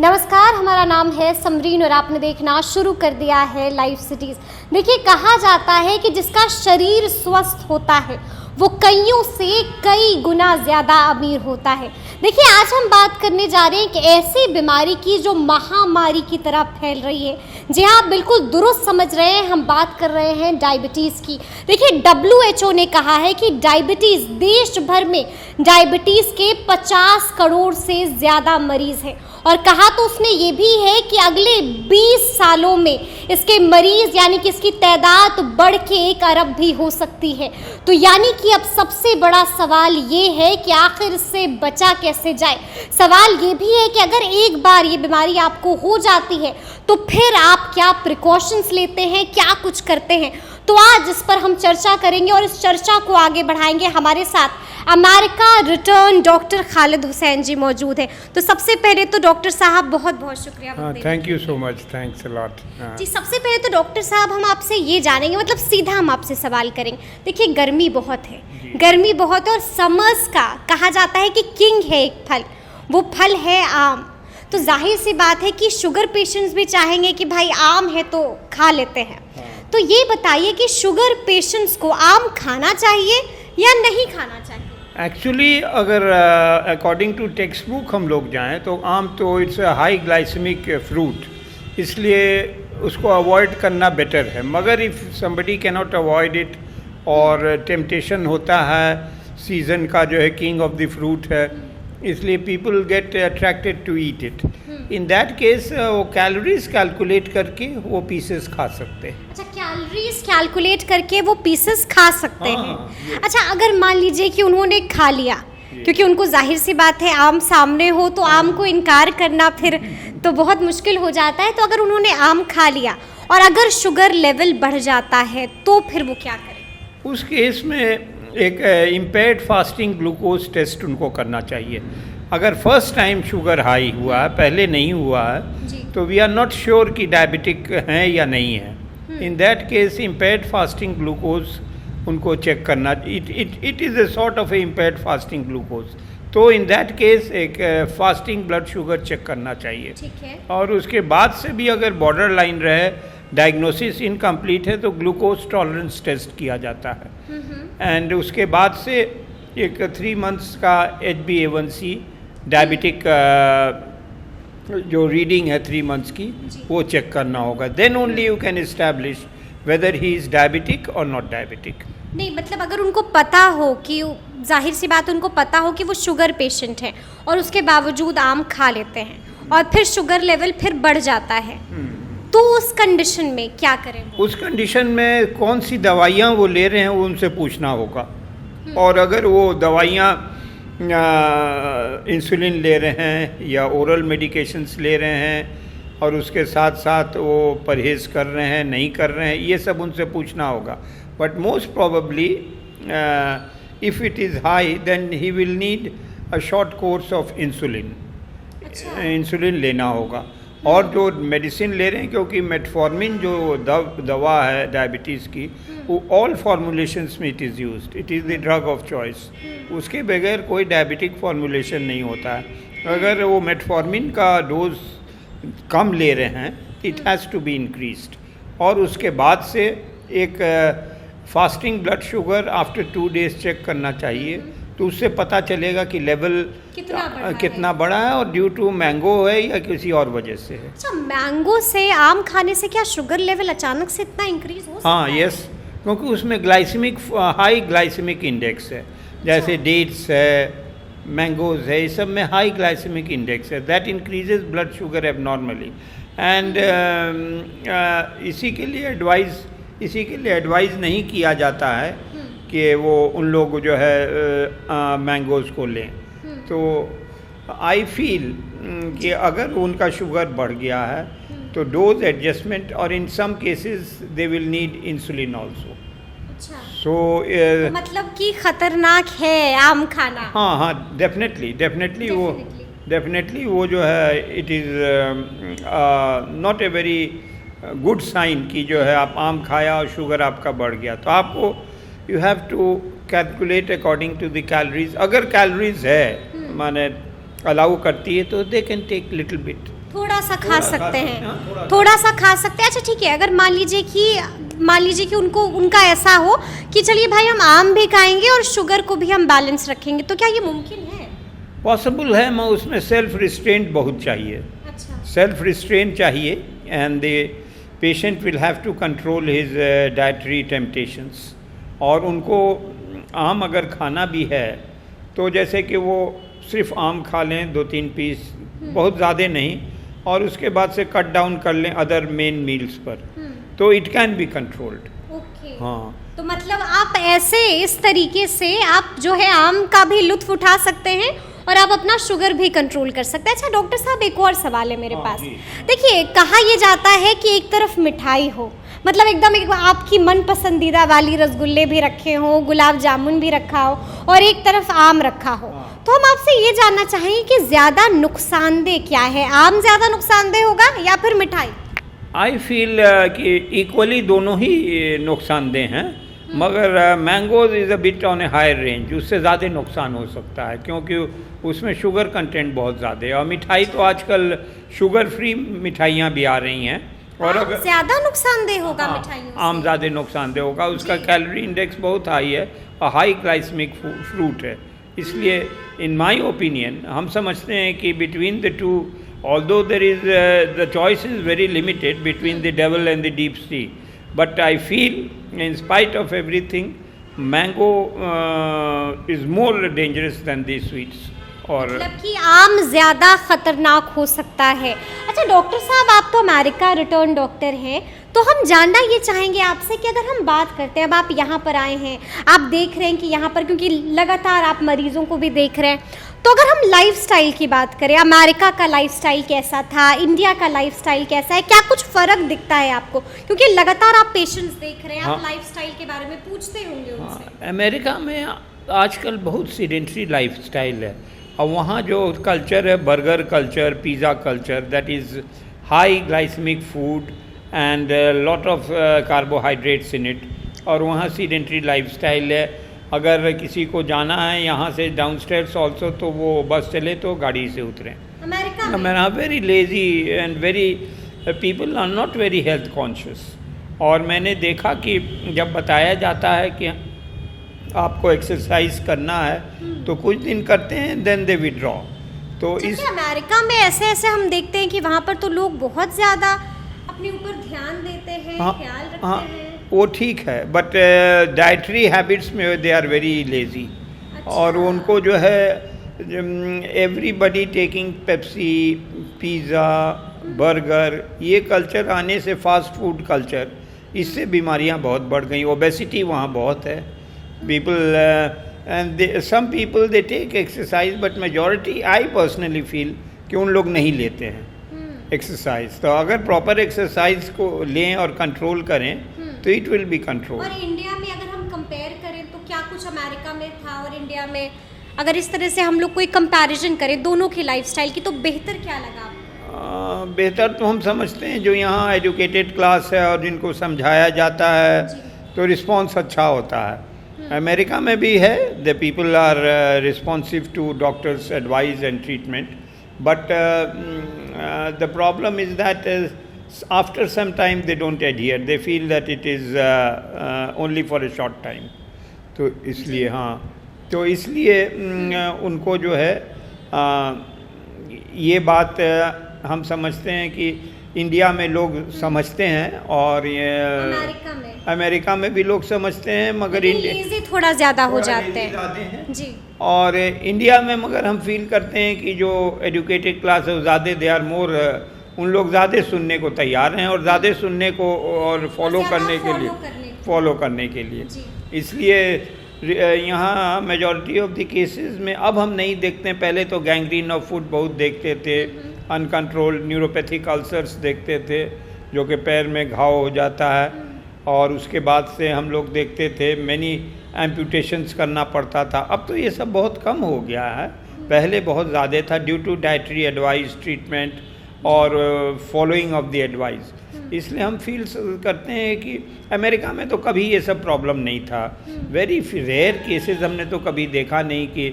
नमस्कार, हमारा नाम है समरीन और आपने देखना शुरू कर दिया है लाइव सिटीज़। देखिए, कहा जाता है कि जिसका शरीर स्वस्थ होता है वो कईयों से कई गुना ज़्यादा अमीर होता है। देखिए, आज हम बात करने जा रहे हैं कि ऐसी बीमारी की जो महामारी की तरह फैल रही है। जी हाँ, बिल्कुल दुरुस्त समझ रहे हैं, हम बात कर रहे हैं डायबिटीज़ की। देखिए, WHO ने कहा है कि डायबिटीज़ देश भर में डायबिटीज़ के 50 करोड़ से ज़्यादा मरीज़ हैं और कहा तो उसने ये भी है कि अगले 20 सालों में इसके मरीज़ यानी कि इसकी तादाद बढ़ के 1 अरब भी हो सकती है। तो यानी कि अब सबसे बड़ा सवाल ये है कि आखिर इससे बचा कैसे जाए। सवाल ये भी है कि अगर एक बार ये बीमारी आपको हो जाती है तो फिर आप क्या प्रिकॉशंस लेते हैं, क्या कुछ करते हैं। तो आज इस पर हम चर्चा करेंगे और इस चर्चा को आगे बढ़ाएंगे। हमारे साथ America return doctor Khalid Hussain ji मौजूद हैं। तो सबसे पहले तो डॉक्टर साहब बहुत बहुत शुक्रिया। Thank you so much, thanks a lot. जी, सबसे पहले तो डॉक्टर साहब हम आपसे ये जानेंगे, मतलब सीधा हम आपसे सवाल करेंगे। देखिए, गर्मी बहुत है, गर्मी बहुत है और समर्स का कहा जाता है कि किंग है एक फल, वो फल है आम। तो जाहिर सी बात है कि शुगर पेशेंट्स भी चाहेंगे कि भाई आम है तो खा लेते हैं। तो ये बताइए कि शुगर पेशेंट्स को आम खाना चाहिए या नहीं खाना चाहिए? एक्चुअली अगर अकॉर्डिंग टू टेक्स्ट बुक हम लोग जाएं तो आम तो it's a high glycemic fruit, इसलिए उसको अवॉइड करना बेटर है। मगर if somebody can not avoid it और टेम्पटेशन होता है, सीज़न का जो है किंग ऑफ द फ्रूट है, इसलिए people get attracted to eat it. In that case वो कैलोरीज कैलकुलेट करके वो पीसेस खा सकते हैं। अच्छा, कैलोरीज कैलकुलेट करके वो पीसेस खा सकते हैं। अच्छा, अगर मान लीजिए कि उन्होंने खा लिया, क्योंकि उनको जाहिर सी बात है आम सामने हो तो आम को इनकार करना फिर तो बहुत मुश्किल हो जाता है। तो अगर उन्होंने आम खा लिया और अगर शुगर लेवल बढ़ जाता है तो फिर वो क्या करें? उस केस में एक इम्पेयर्ड फास्टिंग ग्लूकोज टेस्ट उनको करना चाहिए। अगर फर्स्ट टाइम शुगर हाई हुआ है, पहले नहीं हुआ है, तो वी आर नॉट श्योर कि डायबिटिक हैं या नहीं है। इन that case impaired fasting glucose उनको चेक करना, it is a sort of A impaired fasting glucose. तो इन दैट केस एक फास्टिंग ब्लड शुगर चेक करना चाहिए। ठीक है। और उसके बाद से भी अगर बॉर्डर लाइन रहे, डायग्नोसिस इनकम्प्लीट है, तो ग्लूकोज टॉलरेंस टेस्ट किया जाता है। एंड उसके बाद से एक 3 मंथ्स का HbA1c डायबिटिक जो रीडिंग है 3 मंथ्स की, वो चेक करना होगा। Then only you can establish whether he is diabetic और नॉट डायबिटिक। नहीं, मतलब अगर उनको पता हो कि, जाहिर सी बात उनको पता हो कि वो शुगर पेशेंट हैं और उसके बावजूद आम खा लेते हैं और फिर शुगर लेवल फिर बढ़ जाता है, तो उस कंडीशन में क्या करें? उस कंडीशन में कौन सी दवाइयाँ वो ले रहे हैं वो उनसे पूछना होगा। और अगर वो दवाइयाँ इंसुलिन ले रहे हैं या ओरल मेडिकेशंस ले रहे हैं और उसके साथ साथ वो परहेज़ कर रहे हैं, नहीं कर रहे हैं, ये सब उनसे पूछना होगा। But most probably if it is high then he will need a short course of insulin. Insulin लेना होगा। और जो मेडिसिन ले रहे हैं, क्योंकि मेटफॉर्मिन जो दवा है डायबिटीज़ की, वो ऑल फॉर्मुलेशंस में it is used, it is the drug of choice. उसके बगैर कोई डायबिटिक फॉर्मुलेशन नहीं होता है। अगर वो मेटफॉर्मिन का डोज कम ले रहे हैं, it has to be increased. और उसके बाद से एक fasting blood sugar after 2 days check करना चाहिए, तो उससे पता चलेगा कि लेवल कितना बड़ा है और ड्यू टू मैंगो है या किसी और वजह से है। अच्छा, मैंगो से, आम खाने से क्या शुगर लेवल अचानक से इतना इंक्रीज हो सकता है? हाँ, यस, क्योंकि उसमें ग्लाइसेमिक हाई ग्लाइसेमिक इंडेक्स है। जैसे डेट्स है, मैंगोज है, इस सब में हाई ग्लाइसेमिक इंडेक्स है, that increases blood sugar abnormally. And इसी के लिए एडवाइस नहीं किया जाता है कि वो उन लोग जो है मैंगोज को लें। तो आई फील कि अगर उनका शुगर बढ़ गया है तो डोज एडजस्टमेंट, और in some cases they will need insulin also. So मतलब कि खतरनाक है आम खाना? हाँ, डेफिनेटली वो जो है it is not a very good sign कि जो है आप आम खाया और शुगर आपका बढ़ गया। तो आपको you have to calculate according to the calories. अगर कैलोरीज है माने अलाउ करती है तो they can take little bit, सा खा सकते हैं, थोड़ा सा खा सकते हैं। अच्छा ठीक है, अगर मान लीजिए कि उनको उनका ऐसा हो कि चलिए भाई हम आम भी खाएंगे और शुगर को भी हम बैलेंस रखेंगे, तो क्या ये मुमकिन है? पॉसिबल है, मगर उसमें सेल्फ रिस्ट्रेंट बहुत चाहिए। अच्छा, सेल्फ रिस्ट्रेंट चाहिए and the patient will have to control his dietary temptations. और उनको आम अगर खाना भी है तो जैसे कि वो सिर्फ आम खा लें 2-3 पीस, बहुत ज़्यादा नहीं, और उसके बाद से कट डाउन कर लें अदर मेन मील्स पर, तो it can be controlled. Okay. हाँ, तो मतलब आप ऐसे इस तरीके से आप जो है आम का भी लुत्फ उठा सकते हैं और आप अपना शुगर भी कंट्रोल कर सकते हैं। अच्छा डॉक्टर साहब, एक और सवाल है मेरे हाँ, पास। जी। देखिए, कहा यह जाता है कि एक तरफ मिठाई हो, मतलब एकदम एक आपकी मन पसंदीदा वाली रसगुल्ले भी रखे हों, गुलाब जामुन भी रखा हो, और एक तरफ आम रखा हो, हाँ। तो हम आपसे ये जानना चाहेंगे कि ज़्यादा नुकसानदेह क्या है? आम ज़्यादा नुकसानदेह होगा या फिर मिठाई? आई फील कि इक्वली दोनों ही नुकसानदेह हैं, मगर mangoes is a bit on a higher range, उससे ज़्यादा नुकसान हो सकता है क्योंकि उसमें शुगर कंटेंट बहुत ज़्यादा है। और मिठाई तो आजकल शुगर फ्री मिठाइयाँ भी आ रही हैं, और आम अगर ज़्यादा नुकसानदेह होगा हाँ, मिठाइयों से? आम ज़्यादा नुकसानदेह होगा, उसका कैलोरी इंडेक्स बहुत हाई है और हाई ग्लाइसेमिक फ्रूट है। इसलिए इन माय ओपिनियन हम समझते हैं कि between the two, although there is the choice is very limited between the devil and the deep sea, but I feel in spite of everything mango is more dangerous than the sweets. और मतलब कि आम ज़्यादा खतरनाक हो सकता है। अच्छा डॉक्टर साहब, आप तो अमेरिका रिटर्न डॉक्टर हैं, तो हम जानना ये चाहेंगे आपसे कि अगर हम बात करते हैं, अब आप यहाँ पर आए हैं, आप देख रहे हैं कि यहाँ पर क्योंकि लगातार आप मरीजों को भी देख रहे हैं, तो अगर हम लाइफस्टाइल की बात करें, अमेरिका का लाइफस्टाइल कैसा था, इंडिया का लाइफस्टाइल कैसा है, क्या कुछ फ़र्क दिखता है आपको? क्योंकि लगातार आप पेशेंट्स देख रहे हैं, आप लाइफस्टाइल के बारे में पूछते होंगे उनसे। अमेरिका में आजकल बहुत सीडेंट्री लाइफस्टाइल है, और वहाँ जो कल्चर है, burger culture, pizza culture, that is high glycemic food and lot of carbohydrates in it, और वहाँ सीडेंट्री लाइफस्टाइल है। अगर किसी को जाना है यहाँ से डाउनस्टेयर्स ऑल्सो, तो वो बस चले तो गाड़ी से उतरें। अमेरिका मेरा very lazy and very people are not very health conscious. और मैंने देखा कि जब बताया जाता है कि आपको एक्सरसाइज करना है तो कुछ दिन करते हैं, देन दे विड्रॉ। तो इस अमेरिका में ऐसे हम देखते हैं कि वहाँ पर तो लोग बहुत ज़्यादा अपने ऊपर ध्यान देते हैं, ख्याल रखते हैं। वो ठीक है, बट डाइटरी हैबिट्स में दे आर वेरी लेजी। और उनको जो है everybody taking Pepsi, pizza, burger, ये कल्चर आने से, फास्ट फूड कल्चर, इससे बीमारियां बहुत बढ़ गई। ओबेसिटी वहाँ बहुत है। People and some people they take exercise, but majority I personally feel कि उन लोग नहीं लेते हैं एक्सरसाइज। तो अगर प्रॉपर एक्सरसाइज को लें और कंट्रोल करें तो इट विल बी कंट्रोल। और इंडिया में अगर हम कंपेयर करें तो क्या कुछ अमेरिका में था और इंडिया में, अगर इस तरह से हम लोग कोई कंपैरिजन करें दोनों की लाइफस्टाइल की, तो बेहतर क्या लगा आपको? बेहतर तो हम समझते हैं जो यहाँ एजुकेटेड क्लास है और जिनको समझाया जाता है तो रिस्पॉन्स अच्छा होता है। अमेरिका में भी है, the people are responsive to doctors advice and treatment, but the problem is that after some time they don't adhere, they feel that it is only for a short time। तो इसलिए तो इसलिए उनको जो है ये बात हम समझते हैं कि इंडिया में लोग समझते हैं और ये अमेरिका में भी लोग समझते हैं, मगर इंडिया थोड़ा ज़्यादा हो जाते हैं जी। और इंडिया में मगर हम फील करते हैं कि जो एजुकेटेड क्लास है वो ज़्यादा, दे आर मोर, उन लोग ज़्यादा सुनने को तैयार हैं और ज़्यादा सुनने को और फॉलो करने के लिए इसलिए यहाँ मेजॉरिटी ऑफ द केसेस में अब हम नहीं देखते हैं। पहले तो गैंग्रीन ऑफ फुट बहुत देखते थे, अनकंट्रोल्ड न्यूरोपैथिक अल्सर्स देखते थे जो कि पैर में घाव हो जाता है, और उसके बाद से हम लोग देखते थे मैनी एम्पुटेशंस करना पड़ता था। अब तो ये सब बहुत कम हो गया है, पहले बहुत ज़्यादा था due to dietary advice, treatment और फॉलोइंग ऑफ द एडवाइस। इसलिए हम फील करते हैं कि अमेरिका में तो कभी ये सब प्रॉब्लम नहीं था। वेरी रेयर केसेस हमने तो कभी देखा नहीं कि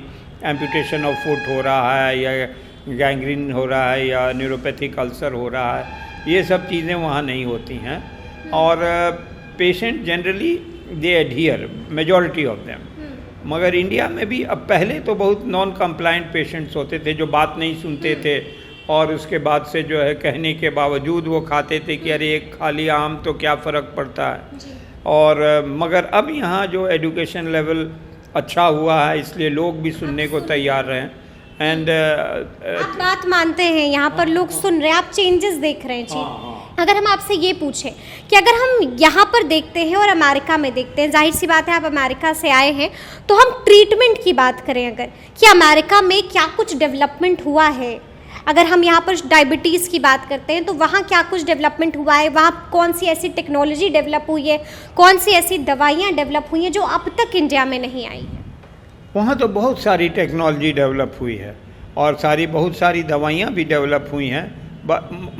एम्पुटेशन ऑफ फुट हो रहा है या गैंग्रीन हो रहा है या न्यूरोपैथिक अल्सर हो रहा है, ये सब चीज़ें वहाँ नहीं होती हैं। और patient generally they adhere, majority of them. मगर इंडिया में भी अब, पहले तो बहुत नॉन कंप्लाइंट पेशेंट्स होते थे जो बात नहीं सुनते थे और उसके बाद से जो है कहने के बावजूद वो खाते थे कि अरे एक खा लिया आम तो क्या फ़र्क पड़ता है। और मगर अब यहाँ जो एजुकेशन लेवल अच्छा हुआ है इसलिए लोग भी सुनने को तैयार हैं। एंड आप बात मानते हैं, यहाँ पर लोग सुन रहे हैं, आप चेंजेस देख रहे हैं जी। अगर हम आपसे ये पूछें कि अगर हम यहाँ पर देखते हैं और अमेरिका में देखते हैं, जाहिर सी बात है आप अमेरिका से आए हैं, तो हम ट्रीटमेंट की बात करें अगर, कि अमेरिका में क्या कुछ डेवलपमेंट हुआ है। अगर हम यहाँ पर डायबिटीज़ की बात करते हैं तो वहाँ क्या कुछ डेवलपमेंट हुआ है, वहाँ कौन सी ऐसी टेक्नोलॉजी डेवलप हुई है, कौन सी ऐसी दवाइयाँ डेवलप हुई हैं जो अब तक इंडिया में नहीं आई हैं। वहाँ तो बहुत सारी टेक्नोलॉजी डेवलप हुई है और बहुत सारी दवाइयाँ भी डेवलप हुई हैं,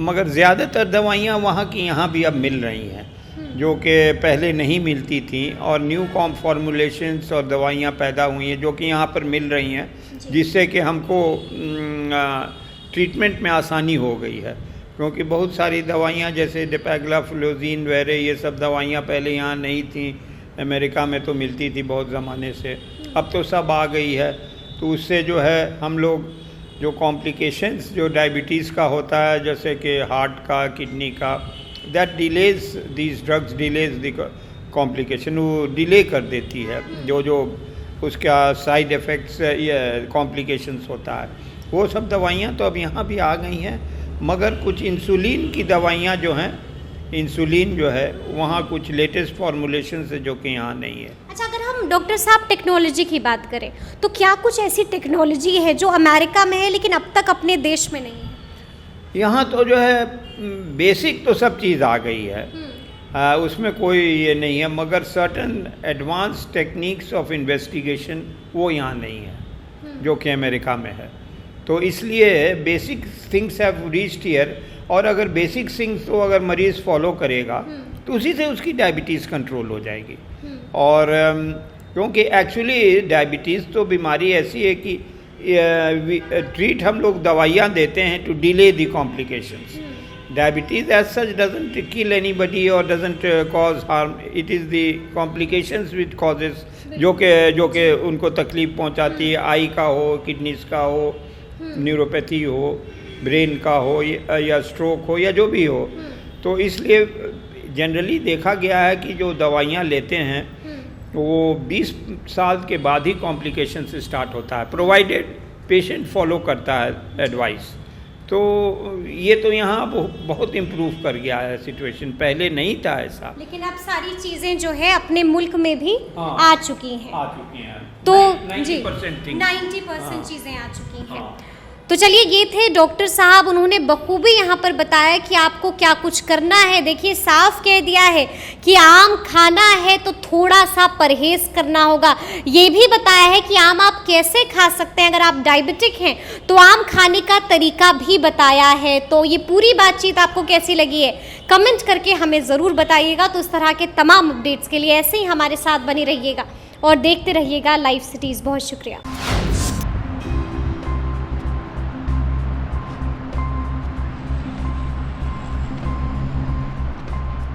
मगर ज़्यादातर दवाइयाँ वहाँ की यहाँ भी अब मिल रही हैं जो कि पहले नहीं मिलती थी। और न्यू फॉर्मुलेशंस और दवाइयाँ पैदा हुई हैं जो कि यहाँ पर मिल रही हैं, जिससे कि हमको ट्रीटमेंट में आसानी हो गई है। क्योंकि बहुत सारी दवाइयाँ जैसे डेपाग्लाफलोज़िन वगैरह, ये सब दवाइयाँ पहले यहाँ नहीं थी, अमेरिका में तो मिलती थी बहुत ज़माने से, अब तो सब आ गई है। तो उससे जो है हम लोग जो कॉम्प्लिकेशंस जो डायबिटीज़ का होता है, जैसे कि हार्ट का, किडनी का, that delays these drugs delays the complication, वो डिले कर देती है जो उसका साइड इफ़ेक्ट्स या कॉम्प्लिकेशंस होता है। वो सब दवाइयाँ तो अब यहाँ भी आ गई हैं, मगर कुछ इंसुलिन की दवाइयाँ जो हैं, इंसुलिन जो है वहाँ कुछ लेटेस्ट फॉर्मुलेशन है जो कि यहाँ नहीं है। अच्छा, अगर हम डॉक्टर साहब टेक्नोलॉजी की बात करें तो क्या कुछ ऐसी टेक्नोलॉजी है जो अमेरिका में है लेकिन अब तक अपने देश में नहीं है? यहाँ तो जो है बेसिक तो सब चीज़ आ गई है, उसमें कोई ये नहीं है, मगर certain advance techniques of investigation वो यहाँ नहीं है जो कि अमेरिका में है। तो इसलिए basic things have reached here, और अगर बेसिक थिंग्स तो अगर मरीज़ फॉलो करेगा तो उसी से उसकी डायबिटीज़ कंट्रोल हो जाएगी। और क्योंकि एक्चुअली डायबिटीज़ तो बीमारी ऐसी है कि ट्रीट हम लोग दवाइयाँ देते हैं to delay the complications. Diabetes as such doesn't kill anybody और doesn't cause harm, it is the complications which causes जो कि उनको तकलीफ़ पहुंचाती है, आई का हो, किडनीज का हो, न्यूरोपैथी हो, ब्रेन का हो या स्ट्रोक हो या जो भी हो। तो इसलिए जनरली देखा गया है कि जो दवाइयाँ लेते हैं वो 20 साल के बाद ही कॉम्प्लिकेशंस स्टार्ट होता है, प्रोवाइडेड पेशेंट फॉलो करता है एडवाइस। तो ये तो यहाँ बहुत इम्प्रूव कर गया है सिचुएशन, पहले नहीं था ऐसा। लेकिन अब सारी चीज़ें जो है अपने मुल्क में भी आ चुकी हैं। तो 90% चीज़ें आ चुकी हैं। तो चलिए, ये थे डॉक्टर साहब, उन्होंने बखूबी यहाँ पर बताया कि आपको क्या कुछ करना है। देखिए, साफ कह दिया है कि आम खाना है तो थोड़ा सा परहेज करना होगा। ये भी बताया है कि आम आप कैसे खा सकते हैं, अगर आप डायबिटिक हैं तो आम खाने का तरीका भी बताया है। तो ये पूरी बातचीत आपको कैसी लगी है कमेंट करके हमें ज़रूर बताइएगा। तो इस तरह के तमाम अपडेट्स के लिए ऐसे ही हमारे साथ बने रहिएगा और देखते रहिएगा लाइव सिटीज़। बहुत शुक्रिया।